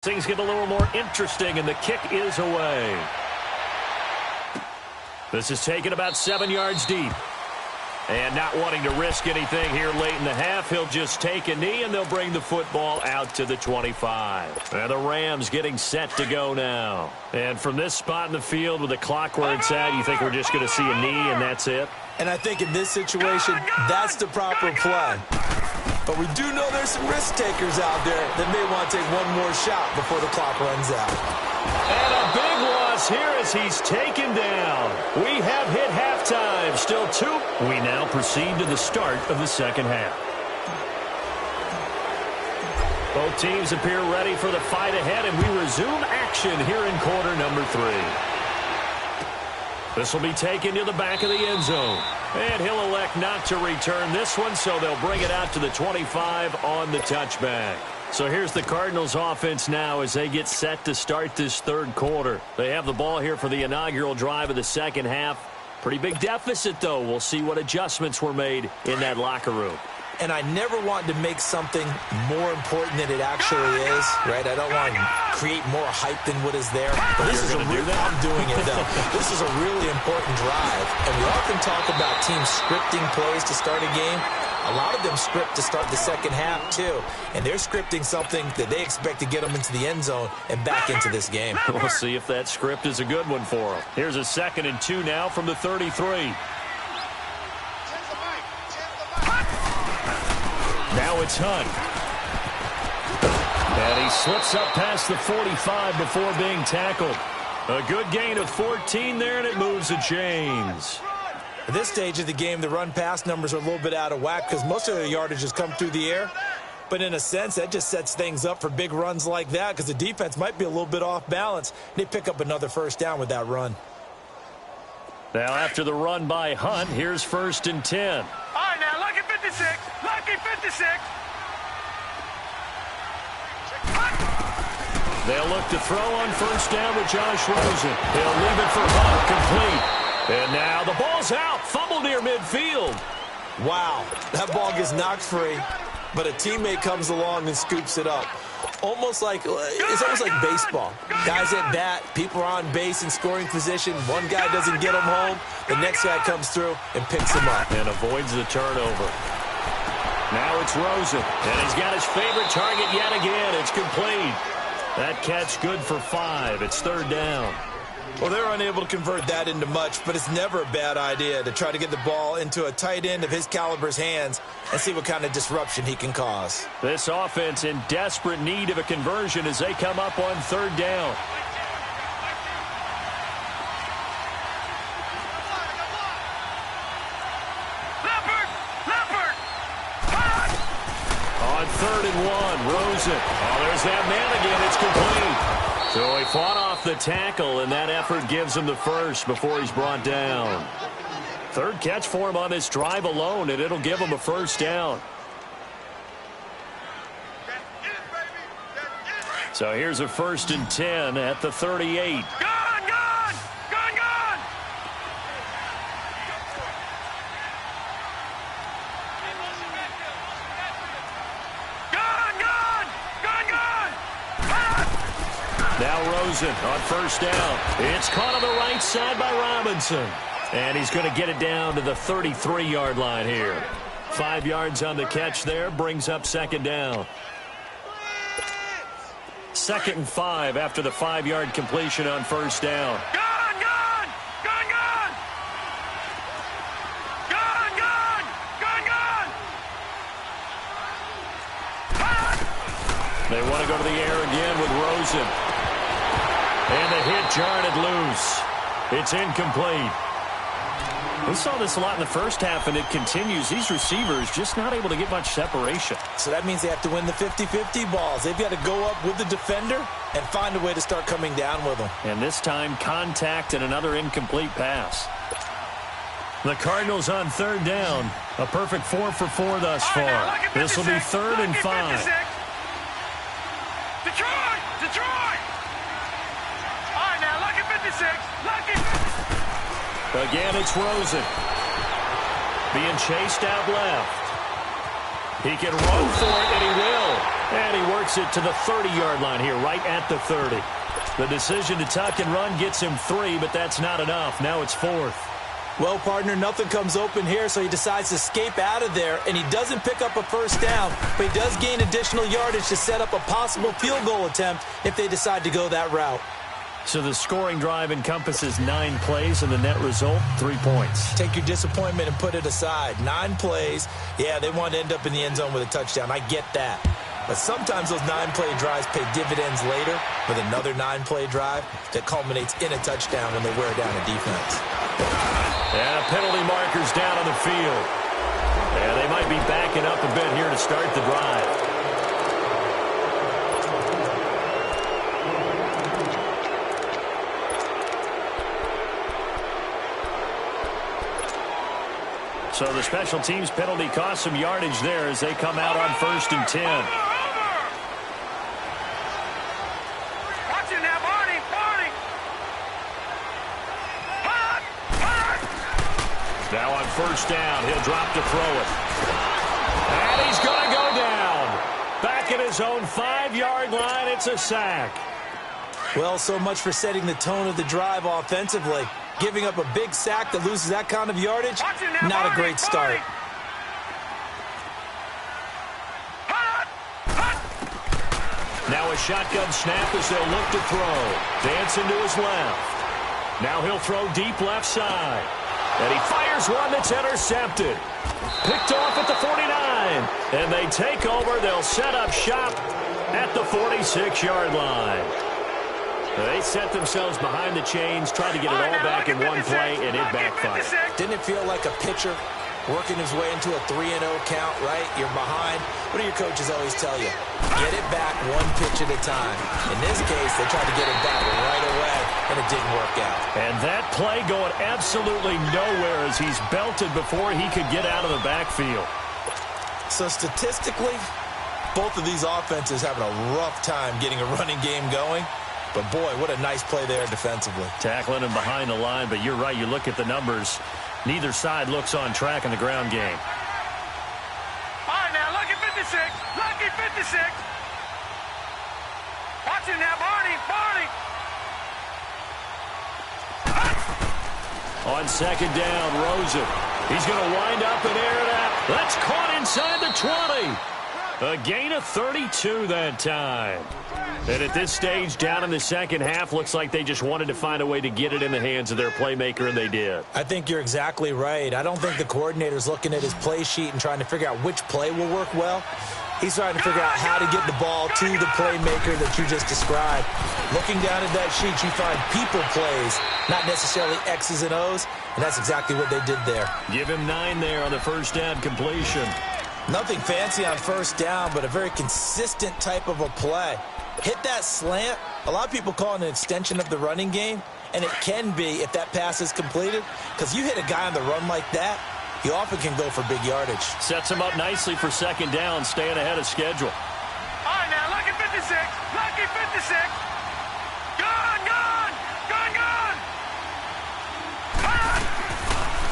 Things get a little more interesting, and the kick is away. This is taken about 7 yards deep. And not wanting to risk anything here late in the half, he'll just take a knee, and they'll bring the football out to the 25. And the Rams getting set to go now. And from this spot in the field with the clock where it's at, you think we're just going to see a knee and that's it? And I think in this situation, that's the proper play. But we do know there's some risk takers out there that may want to take one more shot before the clock runs out. And a big loss here as he's taken down. We have hit halftime. Still 2. We now proceed to the start of the second half. Both teams appear ready for the fight ahead, and we resume action here in quarter number 3. This will be taken to the back of the end zone. And he'll elect not to return this one, so they'll bring it out to the 25 on the touchback. So here's the Cardinals offense now as they get set to start this third quarter. They have the ball here for the inaugural drive of the second half. Pretty big deficit, though. We'll see what adjustments were made in that locker room. And I never want to make something more important than it actually is, right? I don't want to create more hype than what is there. But this is I'm doing it, though. This is a really important drive. And we often talk about teams scripting plays to start a game. A lot of them script to start the second half, too. And they're scripting something that they expect to get them into the end zone and back into this game. We'll see if that script is a good one for them. Here's a 2nd and 2 now from the 33. Now it's Hunt. And he slips up past the 45 before being tackled. A good gain of 14 there, and it moves the chains. At this stage of the game, the run-pass numbers are a little bit out of whack because most of their yardage has come through the air. But in a sense, that just sets things up for big runs like that because the defense might be a little bit off balance. They pick up another first down with that run. Now after the run by Hunt, here's 1st and 10. All right, now, lucky 56. Lucky 56. They'll look to throw on 1st down with Josh Rosen. He'll leave it for Hunt, complete. And now the ball's out. Fumble near midfield. Wow, that ball gets knocked free, but a teammate comes along and scoops it up. It's almost like baseball. Guys at bat, people are on base in scoring position. One guy doesn't get him home. The next guy comes through and picks him up. And avoids the turnover. Now it's Rosen. And he's got his favorite target yet again. It's complete. That catch good for 5. It's 3rd down. Well, they're unable to convert that into much, but it's never a bad idea to try to get the ball into a tight end of his caliber's hands and see what kind of disruption he can cause. This offense in desperate need of a conversion as they come up on 3rd down. On 3rd and 1, Rosen. Oh, there's that man again. It's complete. So he fought off the tackle, and that effort gives him the first before he's brought down. 3rd catch for him on this drive alone, and it'll give him a 1st down. So here's a 1st and 10 at the 38. Now Rosen on 1st down. It's caught on the right side by Robinson. And he's going to get it down to the 33-yard line here. 5 yards on the catch there, brings up 2nd down. 2nd and 5 after the 5-yard completion on 1st down. They want to go to the air again with Rosen. And the hit jarred it loose. It's incomplete. We saw this a lot in the first half, and it continues. These receivers just not able to get much separation. So that means they have to win the 50-50 balls. They've got to go up with the defender and find a way to start coming down with them. And this time, contact and another incomplete pass. The Cardinals on 3rd down. A perfect 4 for 4 thus far. This will be 3rd and 5. Detroit! All right, now, lucky 56. Lucky. Again, it's Rosen. Being chased out left. He can run for it, and he will. And he works it to the 30-yard line here, right at the 30. The decision to tuck and run gets him 3, but that's not enough. Now it's 4th. Well, partner, nothing comes open here, so he decides to escape out of there, and he doesn't pick up a first down, but he does gain additional yardage to set up a possible field goal attempt if they decide to go that route. So the scoring drive encompasses 9 plays, and the net result, 3 points. Take your disappointment and put it aside. 9 plays. Yeah, they want to end up in the end zone with a touchdown. I get that. But sometimes those 9-play drives pay dividends later with another 9-play drive that culminates in a touchdown when they wear down a defense. And a penalty marker's down on the field. And they might be backing up a bit here to start the drive. So the special teams penalty cost some yardage there as they come out on 1st and 10. Watch it now, Barney. Now on 1st down, he'll drop to throw it. And he's going to go down. Back at his own 5-yard line, it's a sack. Well, so much for setting the tone of the drive offensively. Giving up a big sack that loses that kind of yardage, not a great start. Now a shotgun snap as they'll look to throw. Dancing to his left. Now he'll throw deep left side. And he fires one that's intercepted. Picked off at the 49. And they take over. They'll set up shop at the 46-yard line. They set themselves behind the chains, tried to get it all back in one play, and it backfired. Didn't it feel like a pitcher working his way into a 3-0 count, right? You're behind. What do your coaches always tell you? Get it back one pitch at a time. In this case, they tried to get it back right away, and it didn't work out. And that play going absolutely nowhere as he's belted before he could get out of the backfield. So statistically, both of these offenses having a rough time getting a running game going. But, boy, what a nice play there defensively. Tackling him behind the line, but you're right. You look at the numbers. Neither side looks on track in the ground game. All right, now, lucky 56. Lucky 56. Watch it now, Barney. On 2nd down, Rosen. He's going to wind up and air it out. That's caught inside the 20. A gain of 32 that time. And at this stage, down in the second half, looks like they just wanted to find a way to get it in the hands of their playmaker, and they did. I think you're exactly right. I don't think the coordinator's looking at his play sheet and trying to figure out which play will work well. He's trying to figure out how to get the ball to the playmaker that you just described. Looking down at that sheet, you find people plays, not necessarily X's and O's, and that's exactly what they did there. Give him 9 there on the first down completion. Nothing fancy on first down, but a very consistent type of a play. Hit that slant. A lot of people call it an extension of the running game, and it can be if that pass is completed, because you hit a guy on the run like that, he often can go for big yardage. Sets him up nicely for 2nd down, staying ahead of schedule. All right, now, lucky 56. Lucky 56. Gone.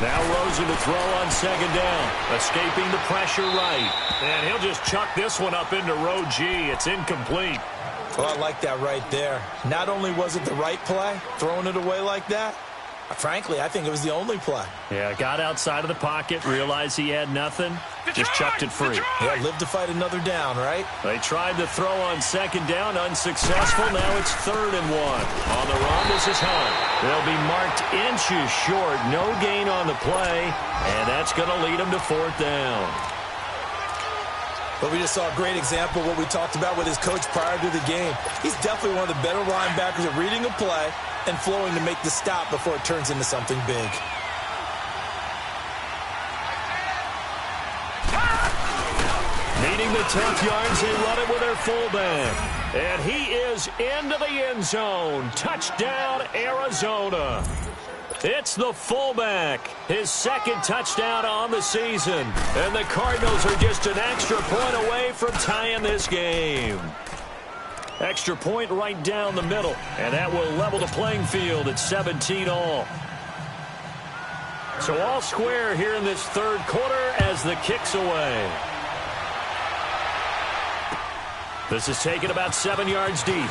Now Rosen to throw on 2nd down. Escaping the pressure right. And he'll just chuck this one up into row G. It's incomplete. Well, I like that right there. Not only was it the right play, throwing it away like that, frankly, I think it was the only play. Yeah, got outside of the pocket, realized he had nothing, just chucked it free. Yeah, live to fight another down, right? They tried to throw on 2nd down, unsuccessful. Now it's 3rd and 1. On the run, this is Hunt. They'll be marked inches short. No gain on the play, and that's going to lead them to 4th down. But we just saw a great example of what we talked about with his coach prior to the game. He's definitely one of the better linebackers at reading a play and flowing to make the stop before it turns into something big. Needing the tough yards, they run it with their fullback. And he is into the end zone. Touchdown, Arizona. It's the fullback, his 2nd touchdown on the season. And the Cardinals are just an extra point away from tying this game. Extra point right down the middle, and that will level the playing field at 17 all. So all square here in this 3rd quarter as the kick's away. This is taken about 7 yards deep.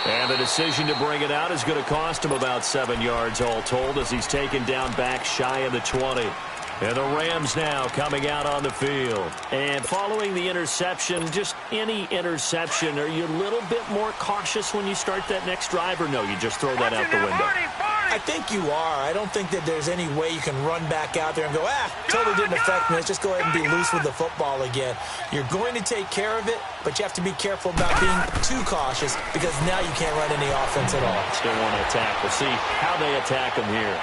And the decision to bring it out is going to cost him about 7 yards all told as he's taken down back shy of the 20. And the Rams now coming out on the field. And following the interception, just any interception, are you a little bit more cautious when you start that next drive, or no, you just throw that out the window? I think you are. I don't think that there's any way you can run back out there and go, totally didn't affect me. Let's just go ahead and be loose with the football again. You're going to take care of it, but you have to be careful about being too cautious because now you can't run any offense at all. Still want to attack. We'll see how they attack him here.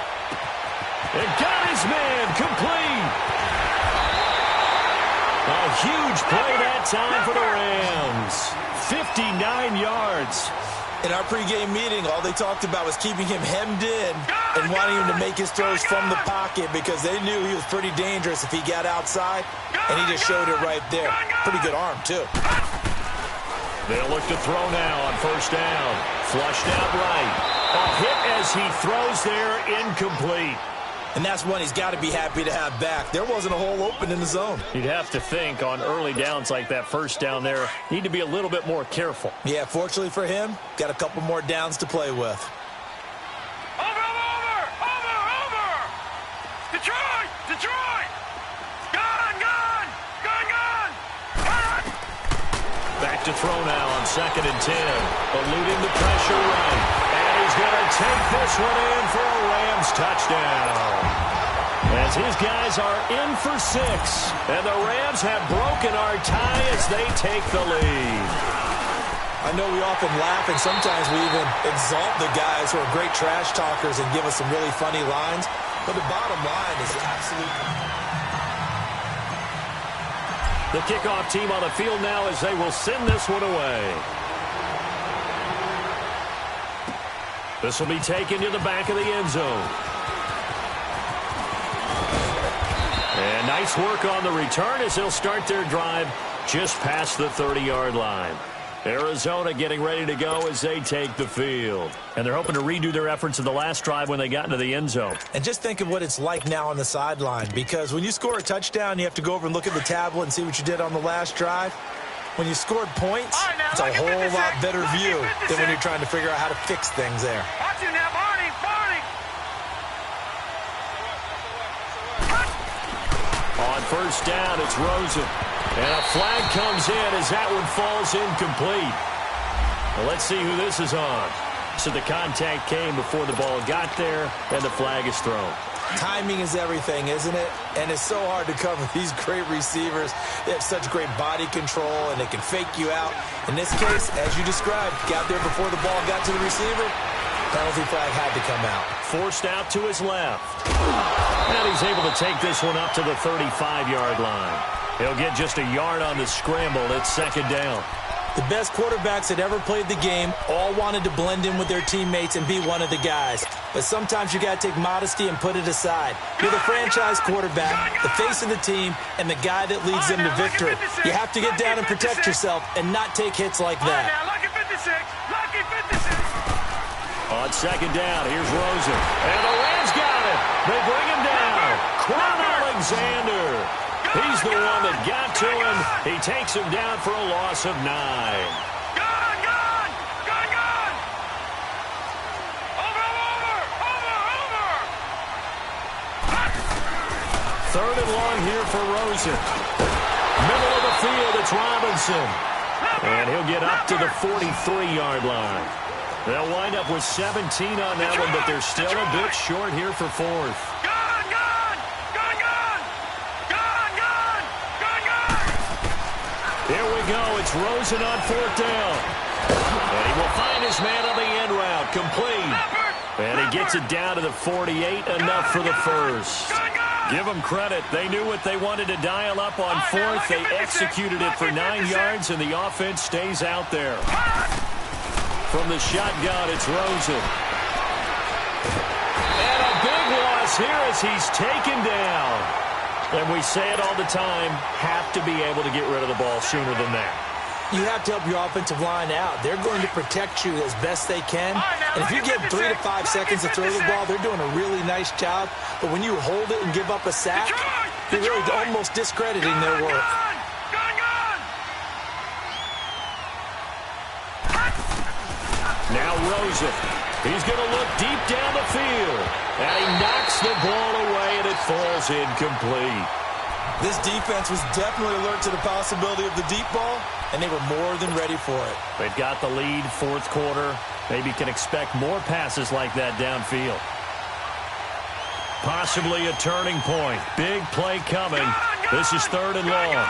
And got his man complete. A huge play that time for the Rams. 59 yards. In our pregame meeting, all they talked about was keeping him hemmed in and wanting him to make his throws from the pocket because they knew he was pretty dangerous if he got outside, and he just showed it right there. Pretty good arm, too. They'll look to throw now on first down. Flushed out right. A hit as he throws there, incomplete. And that's one he's got to be happy to have back. There wasn't a hole open in the zone. You'd have to think on early downs like that first down there, need to be a little bit more careful. Yeah, fortunately for him, got a couple more downs to play with. Over! Detroit! Gone! Back to throw now on 2nd and 10. Eluding the pressure right. And he's going to take this one in for a Rams touchdown. As his guys are in for 6. And the Rams have broken our tie as they take the lead. I know we often laugh and sometimes we even exalt the guys who are great trash talkers and give us some really funny lines. But the bottom line is absolutely... The kickoff team on the field now as they will send this one away. This will be taken to the back of the end zone. And nice work on the return as they'll start their drive just past the 30-yard line. Arizona getting ready to go as they take the field. And they're hoping to redo their efforts in the last drive when they got into the end zone. And just think of what it's like now on the sideline, because when you score a touchdown, you have to go over and look at the tablet and see what you did on the last drive. When you scored points, it's a whole lot better view than when you're trying to figure out how to fix things there. Watch you now, Barney! On first down, it's Rosen. And a flag comes in as that one falls incomplete. Well, let's see who this is on. So the contact came before the ball got there, and the flag is thrown. Timing is everything, isn't it? And it's so hard to cover these great receivers. They have such great body control, and they can fake you out. In this case, as you described, got there before the ball got to the receiver. Penalty flag had to come out. Forced out to his left. And he's able to take this one up to the 35-yard line. He'll get just a yard on the scramble. It's 2nd down. The best quarterbacks that ever played the game all wanted to blend in with their teammates and be one of the guys. But sometimes you got to take modesty and put it aside. You're the franchise quarterback, the face of the team, and the guy that leads them to victory. You have to get down and protect yourself and not take hits like that. Lucky 56! On 2nd down, here's Rosen. And the Rams got it. They bring him down. Quan Alexander. He's the one that got to him. He takes him down for a loss of 9. Gone! Over! 3rd and long here for Rosen. Middle of the field, it's Robinson. And he'll get up to the 43-yard line. They'll wind up with 17 on that one, but they're still a bit short here for 4th. Here we go. It's Rosen on 4th down. And he will find his man on the end route. Complete. And he gets it down to the 48. Enough for the first. Give them credit. They knew what they wanted to dial up on 4th. They executed it for 9 yards, and the offense stays out there. From the shotgun, it's Rosen. And a big loss here as he's taken down. And we say it all the time, have to be able to get rid of the ball sooner than that. You have to help your offensive line out. They're going to protect you as best they can. And if you get 3 to 5 seconds to throw the ball, they're doing a really nice job. But when you hold it and give up a sack, You're really almost discrediting their work. Now Rosen. He's going to look deep down the field. And he knocks the ball away, and it falls incomplete. This defense was definitely alert to the possibility of the deep ball, and they were more than ready for it. They've got the lead, fourth quarter. Maybe can expect more passes like that downfield. Possibly a turning point. Big play coming. This is 3rd and long.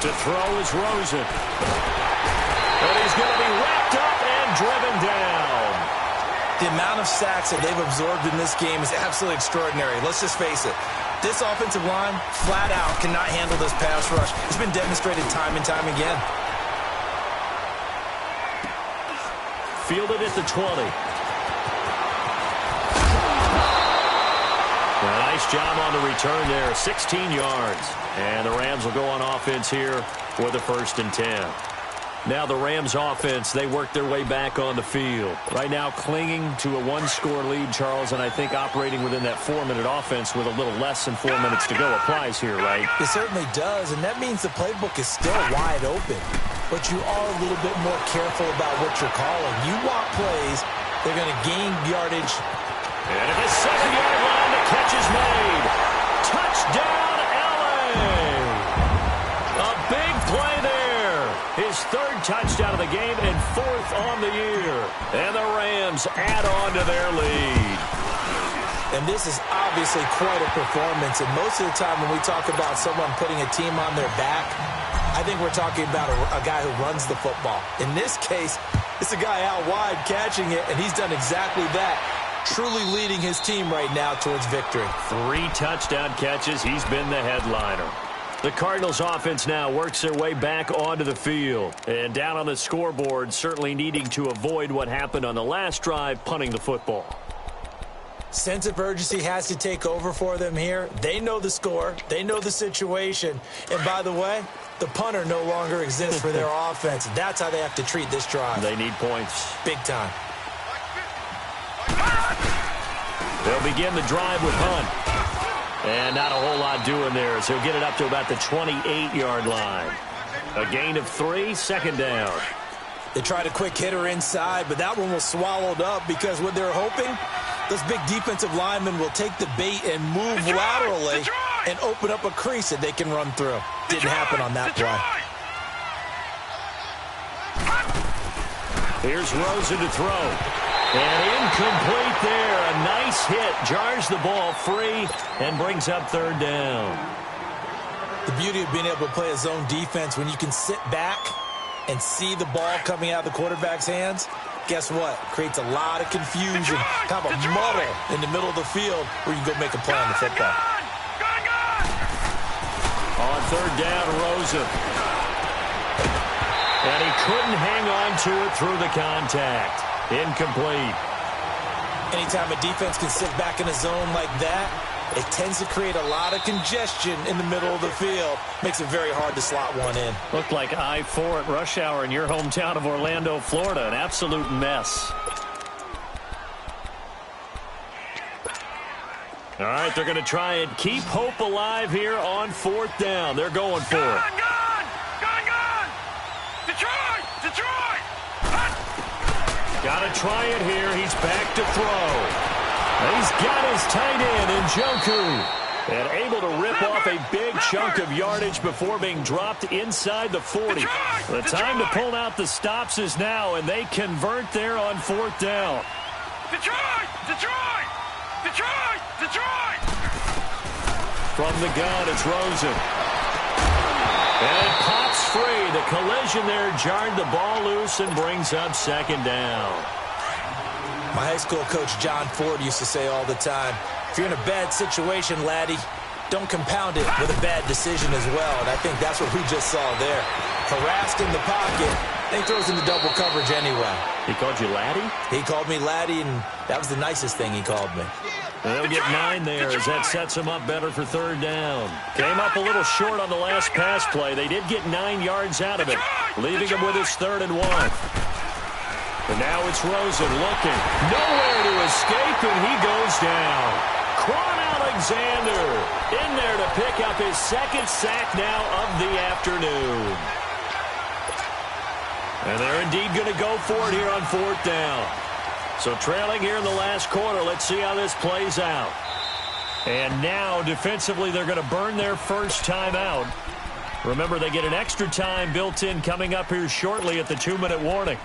To throw is Rosen. And he's going to be wrapped up and driven down. The amount of sacks that they've absorbed in this game is absolutely extraordinary. Let's just face it. This offensive line, flat out, cannot handle this pass rush. It's been demonstrated time and time again. Fielded at the 20. Well, nice job on the return there. 16 yards. And the Rams will go on offense here with a 1st and 10. Now the Rams offense, they work their way back on the field. Right now clinging to a 1-score lead, Charles, and I think operating within that 4-minute offense with a little less than 4 minutes to go applies here, right? It certainly does, and that means the playbook is still wide open. But you are a little bit more careful about what you're calling. You want plays, they're going to gain yardage. And at the 7-yard line, the catch is made. Touchdown, LA! A big play there. His 3rd touchdown of the game and 4th on the year. And the Rams add on to their lead. And this is obviously quite a performance. And most of the time when we talk about someone putting a team on their back, I think we're talking about a guy who runs the football. In this case, it's a guy out wide catching it, and he's done exactly that. Truly leading his team right now towards victory. 3 touchdown catches. He's been the headliner. The Cardinals offense now works their way back onto the field. And down on the scoreboard, certainly needing to avoid what happened on the last drive, punting the football. Sense of urgency has to take over for them here. They know the score. They know the situation. And by the way, the punter no longer exists for their offense. That's how they have to treat this drive. They need points. Big time. They'll begin the drive with Hunt. And not a whole lot doing there, so he'll get it up to about the 28-yard line. A gain of 3, 2nd down. They tried a quick hitter inside, but that one was swallowed up because what they're hoping, those big defensive linemen will take the bait and move laterally and open up a crease that they can run through. Didn't happen on that play. Here's Rosen to throw. And incomplete there. A nice hit. Jars the ball free and brings up 3rd down. The beauty of being able to play a zone defense when you can sit back and see the ball coming out of the quarterback's hands, guess what? Creates a lot of confusion, kind of a muddle in the middle of the field where you can go make a play on the football. On 3rd down, Rosen. And he couldn't hang on to it through the contact. Incomplete. Anytime a defense can sit back in a zone like that, it tends to create a lot of congestion in the middle of the field. Makes it very hard to slot one in. Looked like I-4 at rush hour in your hometown of Orlando, Florida. An absolute mess. All right, they're going to try and keep hope alive here on 4th down. They're going for it. Gone! Detroit! Got to try it here. He's back to throw. He's got his tight end, Njoku. And able to rip off a big chunk of yardage before being dropped inside the 40. The time to pull out the stops is now, and they convert there on 4th down. Detroit! From the gun, it's Rosen. And it pops free. The collision there jarred the ball loose and brings up 2nd down. My high school coach, John Ford, used to say all the time, if you're in a bad situation, laddie, don't compound it with a bad decision as well. And I think that's what we just saw there. Harassed in the pocket, and he throws into double coverage anyway. He called you laddie? He called me laddie, and that was the nicest thing he called me. They'll get 9 there as that sets him up better for 3rd down. Came up a little short on the last pass play. They did get 9 yards out of it, leaving him with his 3rd and 1. And now it's Rosen looking. Nowhere to escape, and he goes down. Quan Alexander in there to pick up his second sack now of the afternoon. And they're indeed going to go for it here on 4th down. So trailing here in the last quarter. Let's see how this plays out. And now defensively they're going to burn their first timeout. Remember, they get an extra time built in coming up here shortly at the 2-minute warning.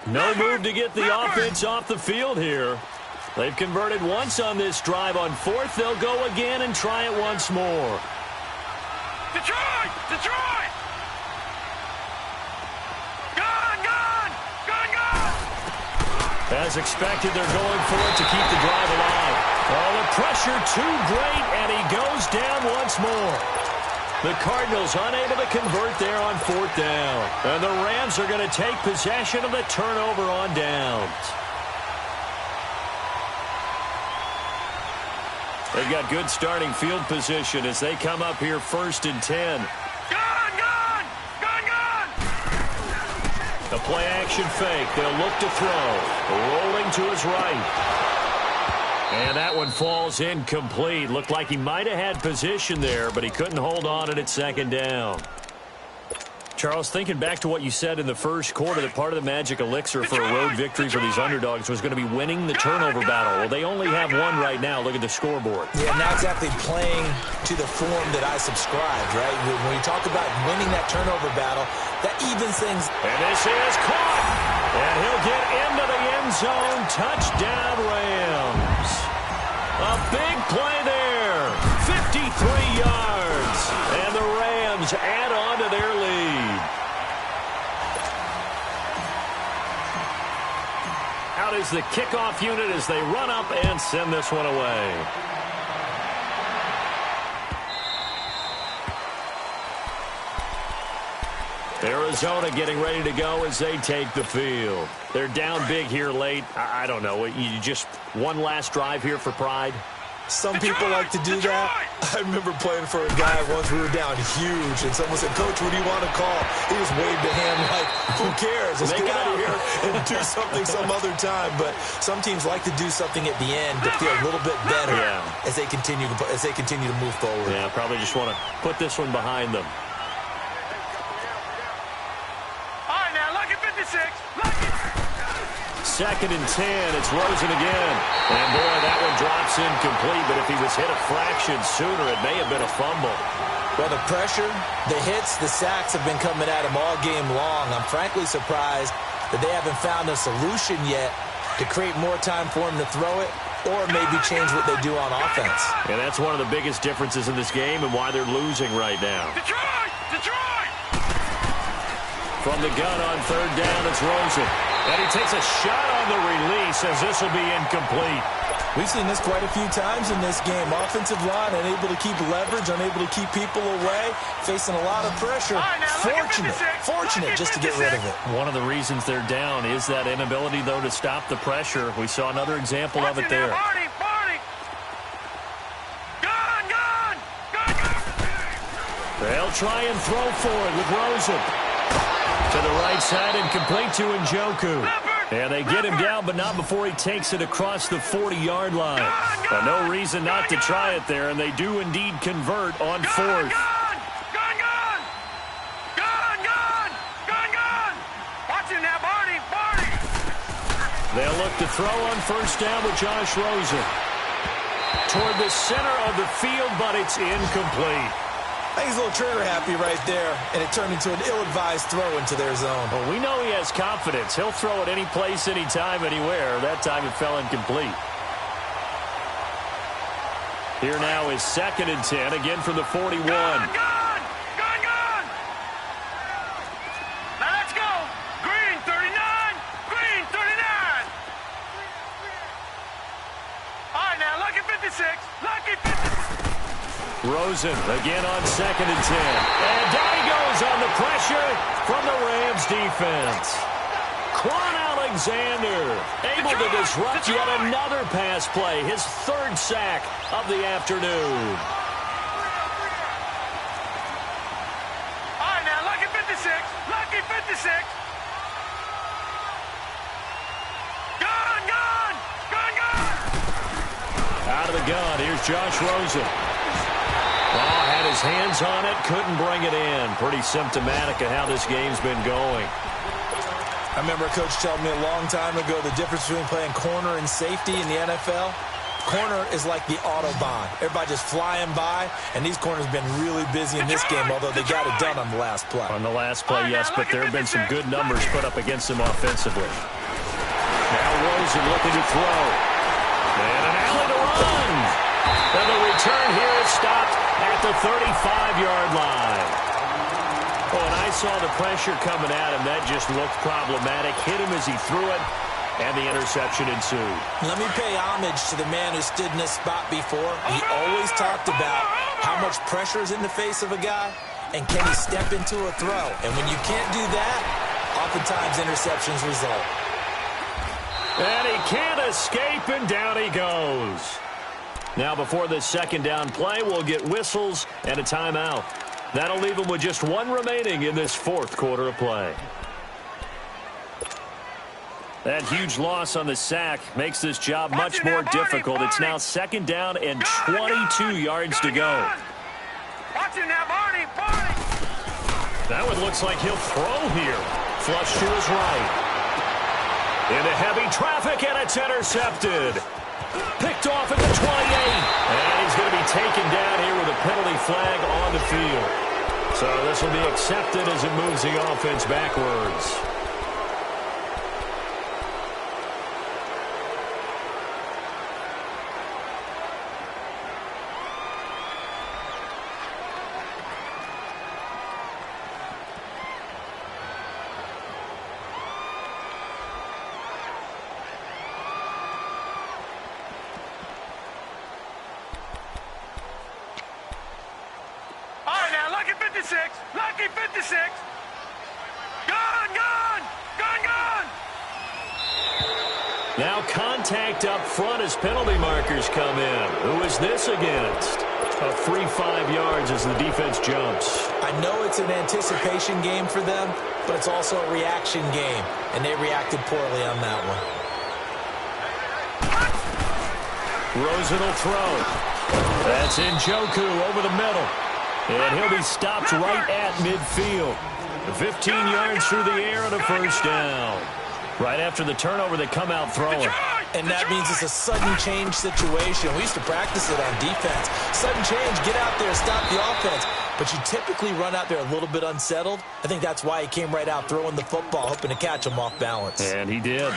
No move to get the offense off the field here. They've converted once on this drive. On 4th, they'll go again and try it once more. Detroit! Detroit! Gone! Gone! Gone! Gone! As expected, they're going for it to keep the drive alive. Oh, the pressure too great, and he goes down once more. The Cardinals unable to convert there on 4th down. And the Rams are going to take possession of the turnover on downs. They've got good starting field position as they come up here 1st and 10. Gone! Gone! Gone! Gone! A play-action fake. They'll look to throw. Rolling to his right. And that one falls incomplete. Looked like he might have had position there, but he couldn't hold on at 2nd down. Charles, thinking back to what you said in the first quarter, that part of the magic elixir for a road victory for these underdogs was going to be winning the turnover battle. Well, they only have one right now. Look at the scoreboard. Yeah, not exactly playing to the form that I subscribed, right? When you talk about winning that turnover battle, that evens things. And this is caught. And he'll get into the end zone. Touchdown, Rams. A big play there. 53 yards. And the Rams add on to their lead. Out is the kickoff unit as they run up and send this one away. Arizona getting ready to go as they take the field. They're down big here late. I don't know. You just one last drive here for pride? Some people like to do that. I remember playing for a guy once. We were down huge, and someone said, "Coach, what do you want to call?" He just waved a hand like, "Who cares? Let's get out of here and do something some other time." But some teams like to do something at the end to feel a little bit better as they continue to move forward. Yeah, probably just want to put this one behind them. All right, now, lucky 56. Lucky. 2nd and 10. It's Rosen again. And, boy, that one drops incomplete. But if he was hit a fraction sooner, it may have been a fumble. Well, the pressure, the hits, the sacks have been coming at him all game long. I'm frankly surprised that they haven't found a solution yet to create more time for him to throw it or maybe change what they do on offense. And that's one of the biggest differences in this game and why they're losing right now. Detroit! Detroit! From the gun on 3rd down, it's Rosen. And he takes a shot on the release as this will be incomplete. We've seen this quite a few times in this game. Offensive line unable to keep leverage, unable to keep people away, facing a lot of pressure. Fortunate just to get rid of it. One of the reasons they're down is that inability, though, to stop the pressure. We saw another example of it there. Barney! Barney! Gone! Gone! Gone! Gone! They'll try and throw for it with Rosen. To the right side and complete to Njoku. And they get him down, but not before he takes it across the 40-yard line. No reason not to try it there, and they do indeed convert on 4th. Watch him now, Barney! Barney! They'll look to throw on 1st down with Josh Rosen. Toward the center of the field, but it's incomplete. I think he's a little trigger happy right there, and it turned into an ill-advised throw into their zone. Well, we know he has confidence. He'll throw it any place, anytime, anywhere. That time it fell incomplete. Here now is 2nd and 10, again from the 41. Gone! Gone! Gone! Gone! Now let's go! Green 39! Green 39! All right, now, lucky 56! Lucky 56! Rosen again on 2nd and 10. And down he goes on the pressure from the Rams defense. Quan Alexander able to disrupt yet another pass play. His 3rd sack of the afternoon. gun. Here's Josh Rosen. Oh, had his hands on it, couldn't bring it in. Pretty symptomatic of how this game's been going. I remember a coach telling me a long time ago the difference between playing corner and safety in the NFL. Corner is like the Autobahn. Everybody just flying by, and these corners have been really busy in this game, although they got it done on the last play. On the last play, yes, but there have been some good numbers put up against them offensively. Now Rosen looking to throw. And an alley to run. And the return here is stopped at the 35-yard line. Oh, and I saw the pressure coming at him. That just looked problematic. Hit him as he threw it. And the interception ensued. Let me pay homage to the man who stood in this spot before. He always talked about how much pressure is in the face of a guy, and can he step into a throw. And when you can't do that, oftentimes interceptions result. And he can't escape, and down he goes. Now before this second down play, we'll get whistles and a timeout. That'll leave them with just one remaining in this fourth quarter of play. That huge loss on the sack makes this job much more difficult. It's now second down and 22 yards to go. That one looks like he'll throw here. Flush to his right. Into heavy traffic, and it's intercepted. Picked off at the 28. And he's going to be taken down here with a penalty flag on the field. So this will be accepted as it moves the offense backwards. Lucky 56. Gone, gone, gone, gone. Now contact up front as penalty markers come in. Who is this against? A free 5 yards as the defense jumps. I know it's an anticipation game for them, but it's also a reaction game, and they reacted poorly on that one. Rosen will throw. That's Njoku over the middle. And he'll be stopped right at midfield. 15 yards through the air and a first down. Right after the turnover, they come out throwing. And that means it's a sudden change situation. We used to practice it on defense. Sudden change, get out there, stop the offense. But you typically run out there a little bit unsettled. I think that's why he came right out throwing the football, hoping to catch him off balance. And he did.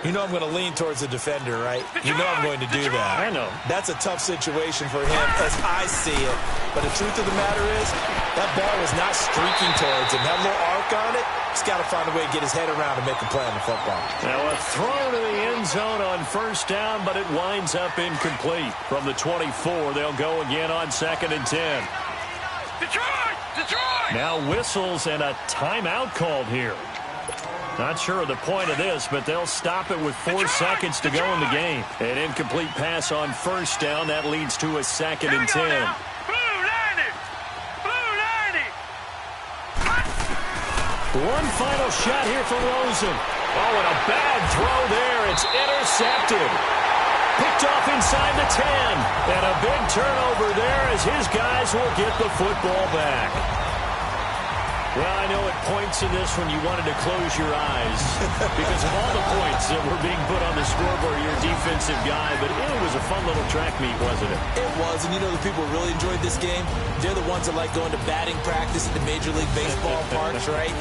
You know I'm going to lean towards the defender, right? You know I'm going to do that. I know. That's a tough situation for him as I see it. But the truth of the matter is, that ball was not streaking towards him. That little arc on it, he's got to find a way to get his head around and make a play on the football. Now a throw to the end zone on first down, but it winds up incomplete. From the 24, they'll go again on 2nd and 10. Detroit! Detroit! Now whistles and a timeout called here. Not sure of the point of this, but they'll stop it with 4 seconds to go in the game. An incomplete pass on first down. That leads to a 2nd and 10. One final shot here for Rosen. Oh, and a bad throw there. It's intercepted. Picked off inside the 10. And a big turnover there as his guys will get the football back. Well, I know at points in this one you wanted to close your eyes because of all the points that were being put on the scoreboard, your defensive guy, but it was a fun little track meet, wasn't it? It was, and you know the people who really enjoyed this game? They're the ones that like going to batting practice at the Major League Baseball parks, right?